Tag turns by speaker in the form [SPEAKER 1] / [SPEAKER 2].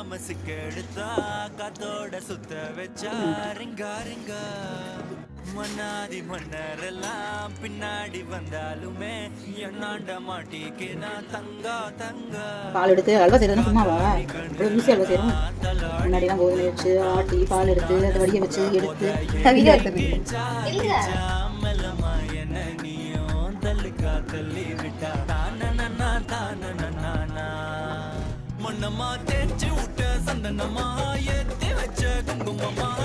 [SPEAKER 1] மசிக்கெடுத்தா காத்தோட சுத்த வச்சா ரிங்கா ரிங்கா மன்னாதி மன்னரெல்லாம் பின்னாடி வந்தாலுமே என்னாண்ட மாட்டிக்கு நான் தங்கா தங்கா.
[SPEAKER 2] பால் எடுத்து அல்வா செய்யறதுன்னா சும்மாவா? இவ்வளோ ஈஸியாக அல்வா செய்யறோம். முன்னாடிலாம் கோதுமை வச்சு ஆட்டி பால் எடுத்து அதை வடிய வச்சு எடுத்து
[SPEAKER 1] தள்ளுக்கா தள்ளி விட்டா தானனா தானனா மண்ணம்மா தேய்ச்சி விட்ட சந்தனமா ஏத்தி வச்ச குங்குமமா